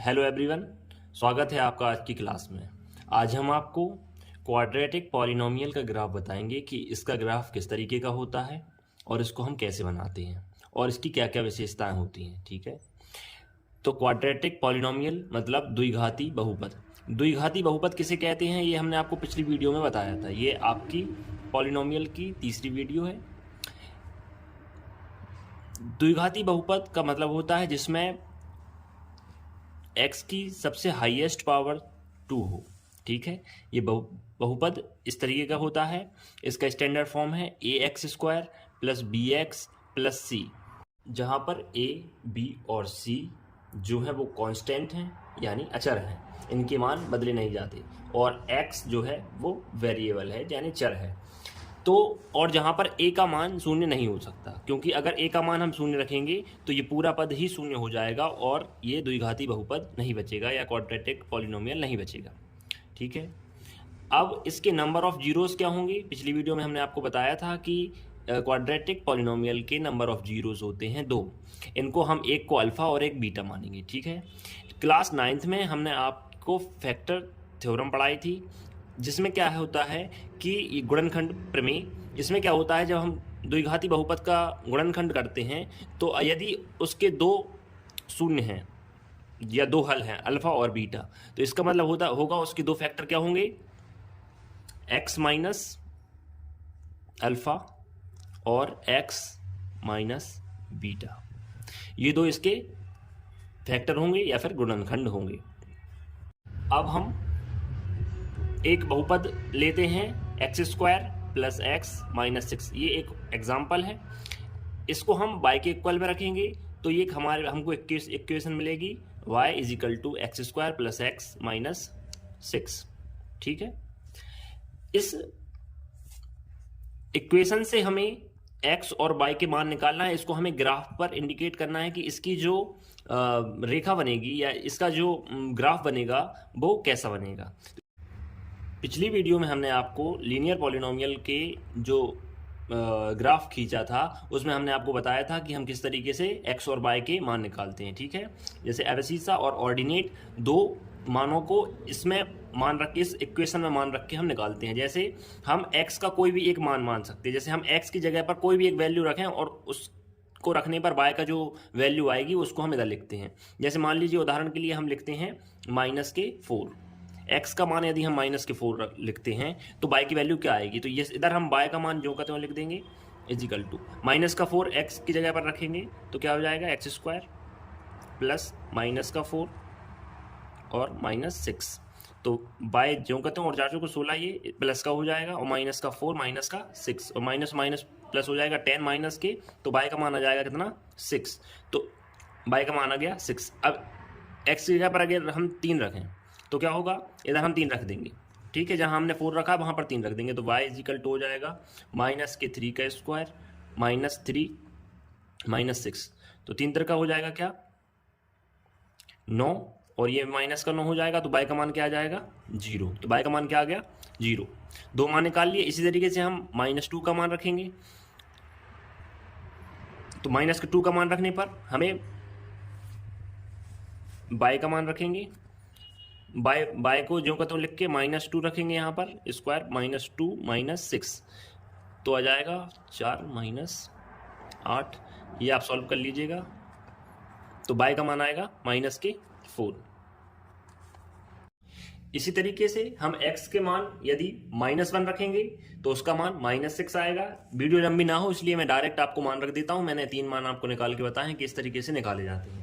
Hello everyone, स्वागत है आपका आज की क्लास में। आज हम आपको क्वाड्रेटिक पॉलिनोमियल का ग्राफ बताएंगे कि इसका ग्राफ किस तरीके का होता है और इसको हम कैसे बनाते हैं और इसकी क्या क्या विशेषताएं होती हैं। ठीक है, तो क्वाड्रेटिक पॉलिनोमियल मतलब द्विघाती बहुपद। द्विघाती बहुपद किसे कहते हैं ये हमने आपको पिछली वीडियो में बताया था। ये आपकी पॉलिनोमियल की तीसरी वीडियो है। द्विघाती बहुपद का मतलब होता है जिसमें x की सबसे हाईएस्ट पावर 2 हो। ठीक है, ये बहुपद इस तरीके का होता है। इसका स्टैंडर्ड फॉर्म है ax² + bx + c, जहाँ पर a, b और c जो है वो कांस्टेंट हैं यानी अचर हैं, इनके मान बदले नहीं जाते, और x जो है वो वेरिएबल है यानी चर है। तो और जहाँ पर a का मान शून्य नहीं हो सकता, क्योंकि अगर a का मान हम शून्य रखेंगे तो ये पूरा पद ही शून्य हो जाएगा और ये द्विघाती बहुपद नहीं बचेगा या क्वाड्रेटिक पॉलिनोमियल नहीं बचेगा। ठीक है, अब इसके नंबर ऑफ जीरोस क्या होंगे। पिछली वीडियो में हमने आपको बताया था कि क्वाड्रेटिक पॉलिनोमियल के नंबर ऑफ जीरोस होते हैं 2। इनको हम एक को अल्फ़ा और एक बीटा मानेंगे। ठीक है, क्लास 9th में हमने आपको फैक्टर थ्योरम पढ़ाई थी, जिसमें क्या होता है कि गुणनखंड प्रमेय। इसमें क्या होता है, जब हम द्विघाती बहुपद का गुणनखंड करते हैं तो यदि उसके दो शून्य हैं या दो हल हैं अल्फा और बीटा, तो इसका मतलब होगा उसके दो फैक्टर क्या होंगे, x माइनस अल्फा और x माइनस बीटा। ये दो इसके फैक्टर होंगे या फिर गुणनखंड होंगे। अब हम एक बहुपद लेते हैं x² + x - 6। ये एक एग्जाम्पल है। इसको हम y के इक्वल में रखेंगे तो ये हमको इक्वेशन मिलेगी y = x² + x - 6। ठीक है, इस इक्वेशन से हमें x और y के मान निकालना है। इसको हमें ग्राफ पर इंडिकेट करना है कि इसकी जो रेखा बनेगी या इसका जो ग्राफ बनेगा वो कैसा बनेगा। पिछली वीडियो में हमने आपको लीनियर पॉलिनोमियल के जो ग्राफ खींचा था उसमें हमने आपको बताया था कि हम किस तरीके से x और y के मान निकालते हैं। ठीक है, जैसे एब्सिस्सा और ऑर्डिनेट दो मानों को इसमें मान रख के इस इक्वेशन में मान रख के हम निकालते हैं। जैसे हम x का कोई भी एक मान सकते हैं। जैसे हम x की जगह पर कोई भी एक वैल्यू रखें और उसको रखने पर y का जो वैल्यू आएगी उसको हम इधर लिखते हैं। जैसे मान लीजिए उदाहरण के लिए हम लिखते हैं -4। x का मान यदि हम -4 लिखते हैं तो y की वैल्यू क्या आएगी, तो ये इधर हम y का मान जो कहते हैं लिख देंगे -4 x की जगह पर रखेंगे तो क्या हो जाएगा, x² + -4 और -6। तो y जो कहते हैं और 4 को 16, ये प्लस का हो जाएगा और -4 -6 और माइनस माइनस प्लस हो जाएगा 10 माइनस के, तो y का मान आ जाएगा कितना, 6। तो y का मान आ गया 6। अब x की जगह पर अगर हम 3 रखें तो क्या होगा, इधर हम 3 रख देंगे। ठीक है, जहां हमने 4 रखा वहां पर 3 रख देंगे तो y = हो जाएगा -3 -3 -6। तो 3 का हो जाएगा क्या, 9, और ये माइनस का 9 हो जाएगा तो y का मान क्या आ जाएगा, 0। तो y का मान क्या आ गया, 0। दो मान निकाल लिए। इसी तरीके से हम -2 का मान रखेंगे तो -2 का मान रखने पर हमें y का मान रखेंगे, बाय को जो कहते हैं लिख के -2 रखेंगे यहाँ पर स्क्वायर, -2 - 6 तो आ जाएगा 4 - 8। ये आप सॉल्व कर लीजिएगा तो y का मान आएगा -4। इसी तरीके से हम x के मान यदि -1 रखेंगे तो उसका मान -6 आएगा। वीडियो लंबी ना हो इसलिए मैं डायरेक्ट आपको मान रख देता हूं। मैंने 3 मान आपको निकाल के बताए कि इस तरीके से निकाले जाते हैं।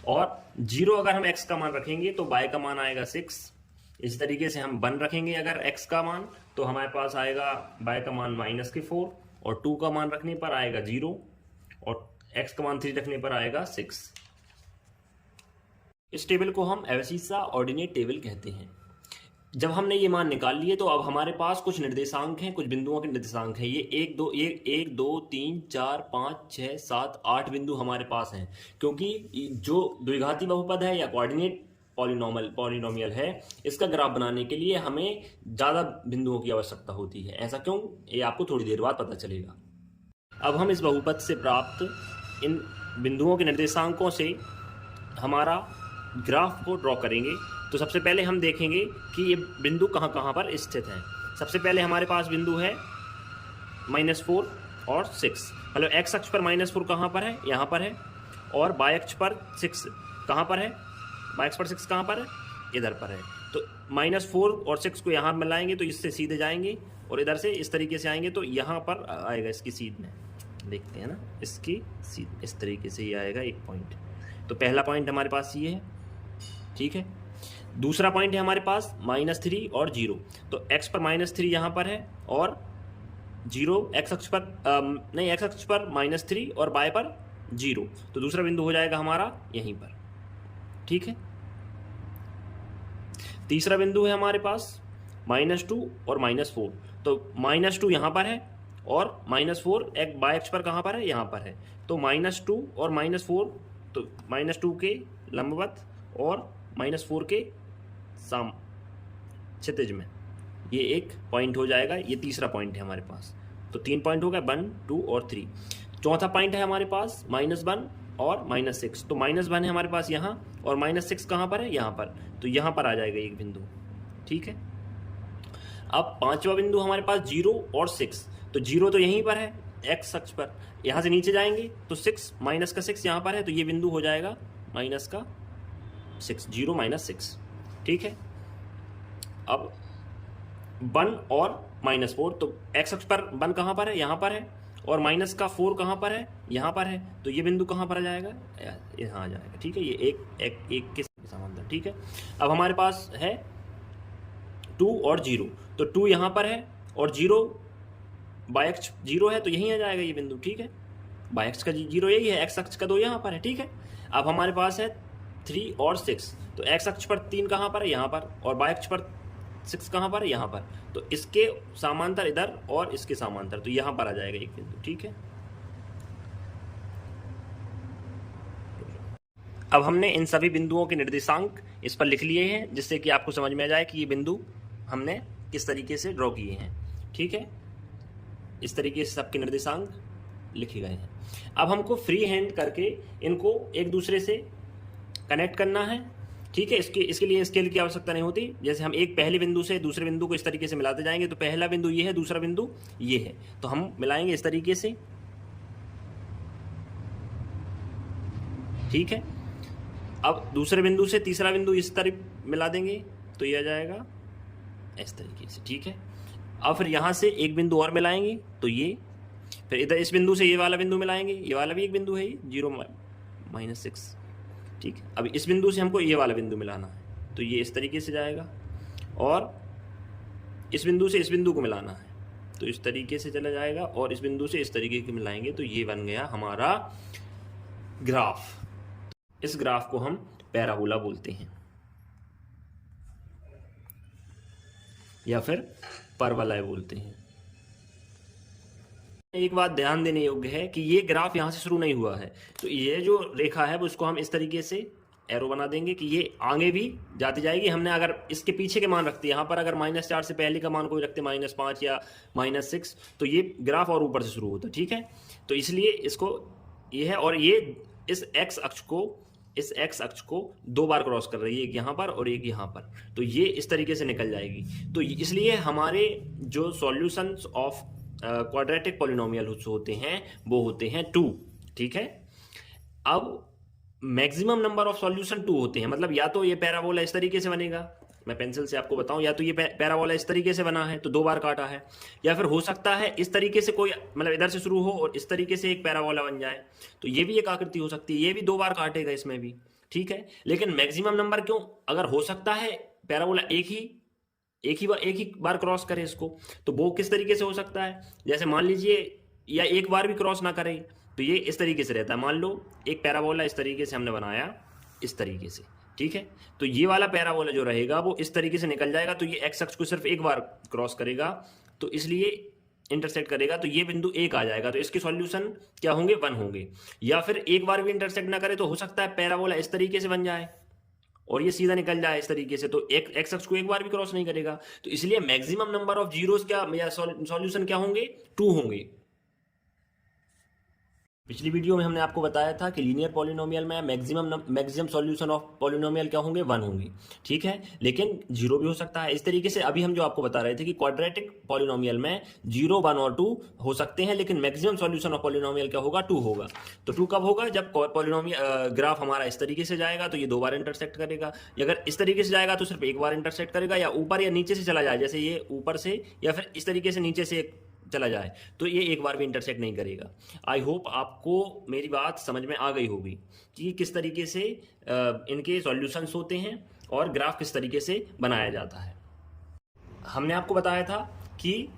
और 0 अगर हम x का मान रखेंगे तो y का मान आएगा 6। इस तरीके से हम 1 रखेंगे अगर x का मान तो हमारे पास आएगा y का मान -4, और 2 का मान रखने पर आएगा 0, और x का मान 3 रखने पर आएगा 6। इस टेबल को हम एब्सिस्सा ऑर्डिनेट टेबल कहते हैं। जब हमने ये मान निकाल लिए तो अब हमारे पास कुछ निर्देशांक हैं, कुछ बिंदुओं के निर्देशांक हैं। ये 1 2 3 4 5 6 7 8 बिंदु हमारे पास हैं, क्योंकि जो द्विघाती बहुपद है या कोऑर्डिनेट पॉलिनोमियल है, इसका ग्राफ बनाने के लिए हमें ज़्यादा बिंदुओं की आवश्यकता होती है। ऐसा क्यों, ये आपको थोड़ी देर बाद पता चलेगा। अब हम इस बहुपद से प्राप्त इन बिंदुओं के निर्देशांकों से हमारा ग्राफ को ड्रॉ करेंगे तो सबसे पहले हम देखेंगे कि ये बिंदु कहाँ कहाँ पर स्थित है। सबसे पहले हमारे पास बिंदु है -4 और 6, मतलब एक्स अक्ष पर -4 कहाँ पर है, यहाँ पर है, और बाय अक्ष पर 6 कहाँ पर है, बाय अक्ष पर 6 कहाँ पर है, इधर पर है। तो -4 और 6 को यहाँ मिलाएंगे तो इससे सीधे जाएंगे और इधर से इस तरीके से आएंगे तो यहाँ पर आएगा इसकी सीध में, देखते हैं ना, इसकी सीध इस तरीके से ही आएगा एक पॉइंट। तो पहला पॉइंट हमारे पास ये है, ठीक है। दूसरा पॉइंट है हमारे पास -3 और 0, तो x पर -3 यहाँ पर है और 0 x अक्ष पर नहीं, x अक्ष पर -3 और y पर 0, तो दूसरा बिंदु हो जाएगा हमारा यहीं पर, ठीक है। तीसरा बिंदु है हमारे पास -2 और -4, तो -2 यहाँ पर है और -4 एक बाय अक्ष पर कहाँ पर है, यहाँ पर है, तो -2 और -4, तो -2 के लंबवत और -4 के क्षितिज में, ये एक पॉइंट हो जाएगा। ये तीसरा पॉइंट है हमारे पास, तो 3 पॉइंट हो गए, 1, 2 और 3। चौथा पॉइंट है हमारे पास -1 और -6, तो -1 है हमारे पास यहाँ और -6 कहाँ पर है, यहाँ पर, तो यहाँ पर आ जाएगा एक बिंदु, ठीक है। अब पांचवा बिंदु हमारे पास 0 और 6, तो 0 तो यहीं पर है x अक्ष पर, यहाँ से नीचे जाएंगे तो 6 -6 यहाँ पर है, तो ये बिंदु हो जाएगा -6, 0 -6, ठीक है। अब 1 और -4, तो x अक्ष पर 1 कहाँ पर है, यहाँ पर है, और -4 कहाँ पर है, यहाँ पर है, तो ये बिंदु कहाँ पर आ जाएगा, यहाँ आ जाएगा, ठीक है। ये एक के समांतर, ठीक है। अब हमारे पास है 2 और 0, तो 2 यहाँ पर है और 0 बाय अक्ष 0 है, तो यहीं आ जाएगा ये बिंदु, ठीक है। बाय अक्ष का 0 यही है, x अक्ष का 2 यहाँ पर है, ठीक है। अब हमारे पास है 3 और 6, तो x अक्ष पर 3 कहाँ पर है, यहाँ पर, और बाय अक्ष पर 6 कहाँ पर है, यहाँ पर, तो इसके समांतर इधर और इसके समांतर, तो यहाँ पर आ जाएगा एक बिंदु, ठीक है। अब हमने इन सभी बिंदुओं के निर्देशांक इस पर लिख लिए हैं, जिससे कि आपको समझ में आ जाए कि ये बिंदु हमने किस तरीके से ड्रॉ किए हैं, ठीक है। इस तरीके से सबके निर्देशांक लिखे गए हैं। अब हमको फ्री हैंड करके इनको एक दूसरे से कनेक्ट करना है, ठीक है। इसके लिए स्केल की आवश्यकता नहीं होती। जैसे हम एक पहले बिंदु से दूसरे बिंदु को इस तरीके से मिलाते जाएंगे, तो पहला बिंदु ये है, दूसरा बिंदु ये है, तो हम मिलाएंगे इस तरीके से, ठीक है। अब दूसरे बिंदु से तीसरा बिंदु इस तरफ मिला देंगे, तो ये आ जाएगा इस तरीके से, ठीक है। अब फिर यहाँ से एक बिंदु और मिलाएंगे, तो ये, फिर इधर इस बिंदु से ये वाला बिंदु मिलाएंगे, ये वाला भी एक बिंदु है, 0 -6, ठीक है। अब इस बिंदु से हमको ये वाला बिंदु मिलाना है, तो ये इस तरीके से जाएगा, और इस बिंदु से इस बिंदु को मिलाना है, तो इस तरीके से चला जाएगा, और इस बिंदु से इस तरीके के मिलाएंगे, तो ये बन गया हमारा ग्राफ। इस ग्राफ को हम पैराबोला बोलते हैं, या फिर परवलय बोलते हैं। एक बात ध्यान देने योग्य है कि ये ग्राफ यहाँ से शुरू नहीं हुआ है, तो ये जो रेखा है वो इसको हम इस तरीके से एरो बना देंगे कि ये आगे भी जाती जाएगी। हमने अगर इसके पीछे के मान रखते, यहाँ पर अगर -4 से पहले का मान कोई रखते, -5 या -6, तो ये ग्राफ और ऊपर से शुरू होता, ठीक है। तो इसलिए इसको ये है, और ये इस x अक्ष को 2 बार क्रॉस कर रही है, एक यहाँ पर और एक यहाँ पर, तो ये इस तरीके से निकल जाएगी। तो इसलिए हमारे जो सॉल्यूशंस ऑफ क्वाड्रेटिक पॉलिनोमियल होते हैं वो होते हैं 2, ठीक है। अब मैक्सिमम नंबर ऑफ सॉल्यूशन 2 होते हैं, मतलब या तो ये पैराबोला इस तरीके से बनेगा, मैं पेंसिल से आपको बताऊं, या तो ये पैराबोला इस तरीके से बना है तो 2 बार काटा है, या फिर हो सकता है इस तरीके से कोई, मतलब इधर से शुरू हो और इस तरीके से एक पैराबोला बन जाए, तो ये भी एक आकृति हो सकती है, ये भी 2 बार काटेगा इसमें भी, ठीक है। लेकिन मैक्सिमम नंबर क्यों, अगर हो सकता है पैराबोला एक ही बार क्रॉस करे इसको, तो वो किस तरीके से हो सकता है, जैसे मान लीजिए या एक बार भी क्रॉस ना करे, तो ये इस तरीके से रहता है। मान लो एक पैराबोला इस तरीके से हमने बनाया, इस तरीके से, ठीक है, तो ये वाला पैराबोला जो रहेगा वो इस तरीके से निकल जाएगा, तो ये एक्स अक्ष को सिर्फ एक बार क्रॉस करेगा, तो इसलिए इंटरसेक्ट करेगा, तो ये बिंदु 1 आ जाएगा, तो इसके सॉल्यूशन क्या होंगे, 1 होंगे। या फिर एक बार भी इंटरसेक्ट ना करे तो हो सकता है पैराबोला इस तरीके से बन जाए और ये सीधा निकल जाए इस तरीके से, तो एक एक्स अक्ष को एक बार भी क्रॉस नहीं करेगा, तो इसलिए मैक्सिमम नंबर ऑफ जीरोस क्या या सॉल्यूशन क्या होंगे, 2 होंगे। पिछली वीडियो में हमने आपको बताया था कि लीनियर पॉलिनोमियल में मैक्सिमम सॉल्यूशन ऑफ पॉलिनोमियल क्या होंगे, 1 होंगे, ठीक है, लेकिन 0 भी हो सकता है। इस तरीके से अभी हम जो आपको बता रहे थे कि क्वाड्रेटिक पॉलिनोमियल में 0, 1 और 2 हो सकते हैं, लेकिन मैक्सिमम सॉल्यूशन ऑफ पॉलिनोमियल क्या होगा, 2 होगा। तो 2 कब होगा, जब पॉलिनोमियल ग्राफ हमारा इस तरीके से जाएगा तो ये 2 बार इंटरसेक्ट करेगा। अगर इस तरीके से जाएगा तो सिर्फ 1 बार इंटरसेक्ट करेगा, या ऊपर या नीचे से चला जाए, जैसे ये ऊपर से या फिर इस तरीके से नीचे से चला जाए, तो ये 1 बार भी इंटरसेक्ट नहीं करेगा। आई होप आपको मेरी बात समझ में आ गई होगी कि किस तरीके से इनके सॉल्यूशंस होते हैं और ग्राफ किस तरीके से बनाया जाता है। हमने आपको बताया था कि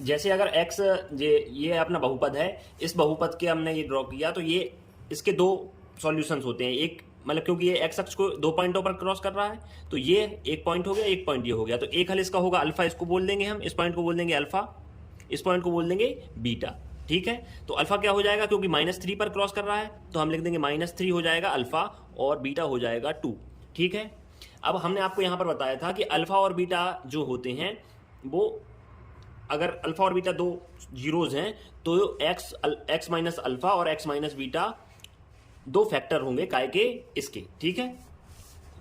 जैसे अगर x ये अपना बहुपद है, इस बहुपद के हमने ये ड्रॉ किया तो ये इसके 2 सॉल्यूशंस होते हैं। एक मतलब क्योंकि ये x अक्ष को 2 पॉइंटों पर क्रॉस कर रहा है, तो ये 1 पॉइंट हो गया, 1 पॉइंट ये हो गया, तो एक हल इसका होगा अल्फा, इसको बोल देंगे हम, इस पॉइंट को बोल देंगे अल्फा, इस पॉइंट को बोल देंगे बीटा, ठीक है। तो अल्फा क्या हो जाएगा, क्योंकि -3 पर क्रॉस कर रहा है तो हम लिख देंगे -3 हो जाएगा अल्फा, और बीटा हो जाएगा 2, ठीक है। अब हमने आपको यहां पर बताया था कि अल्फा और बीटा जो होते हैं वो, अगर अल्फा और बीटा 2 जीरोज हैं तो x माइनस अल्फा और x माइनस बीटा 2 फैक्टर होंगे काय के इसके, ठीक है।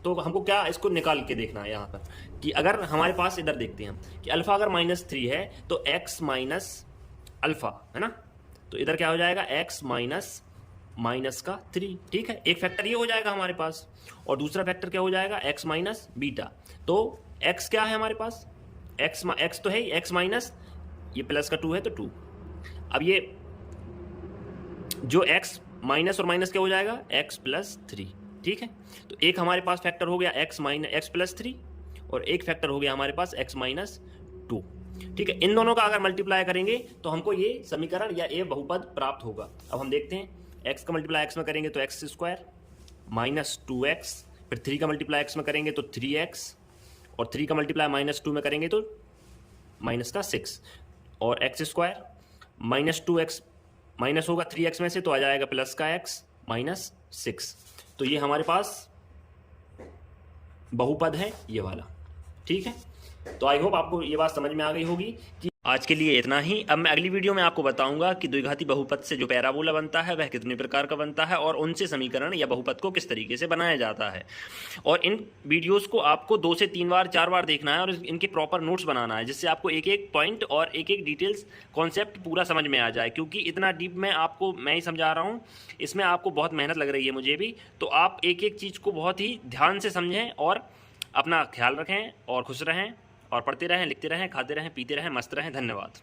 तो हमको क्या इसको निकाल के देखना है यहाँ पर कि अगर हमारे पास, इधर देखते हैं हम कि अल्फा अगर -3 है तो x माइनस अल्फा है ना, तो इधर क्या हो जाएगा x माइनस का 3, ठीक है। एक फैक्टर ये हो जाएगा हमारे पास, और दूसरा फैक्टर क्या हो जाएगा, x माइनस बीटा। तो x क्या है हमारे पास, x तो है ही, x माइनस ये प्लस का 2 है तो 2। अब ये जो x माइनस और माइनस क्या हो जाएगा, x प्लस 3, ठीक है। तो एक हमारे पास फैक्टर हो गया x प्लस 3, और एक फैक्टर हो गया हमारे पास x माइनस 2, ठीक है। इन दोनों का अगर मल्टीप्लाई करेंगे तो हमको ये समीकरण या ये बहुपद प्राप्त होगा। अब हम देखते हैं, x का मल्टीप्लाई x में करेंगे तो x स्क्वायर माइनस 2x, फिर 3 का मल्टीप्लाई x में करेंगे तो 3x, और 3 का मल्टीप्लाई -2 में करेंगे तो -6, और x स्क्वायर -2x माइनस होगा 3x में से तो आ जाएगा प्लस का x -6। तो ये हमारे पास बहुपद है ये वाला, ठीक है। तो आई होप आपको ये बात समझ में आ गई होगी कि आज के लिए इतना ही। अब मैं अगली वीडियो में आपको बताऊंगा कि द्विघाती बहुपद से जो पैराबोला बनता है वह कितने प्रकार का बनता है, और उनसे समीकरण या बहुपद को किस तरीके से बनाया जाता है। और इन वीडियोस को आपको 2 से 3 बार 4 बार देखना है और इनके प्रॉपर नोट्स बनाना है, जिससे आपको एक एक पॉइंट और एक एक डिटेल्स कॉन्सेप्ट पूरा समझ में आ जाए। क्योंकि इतना डीप में आपको मैं ही समझा रहा हूँ, इसमें आपको बहुत मेहनत लग रही है, मुझे भी। तो आप एक एक चीज़ को बहुत ही ध्यान से समझें और अपना ख्याल रखें और खुश रहें और पढ़ते रहें, लिखते रहें, खाते रहें, पीते रहें, मस्त रहें। धन्यवाद।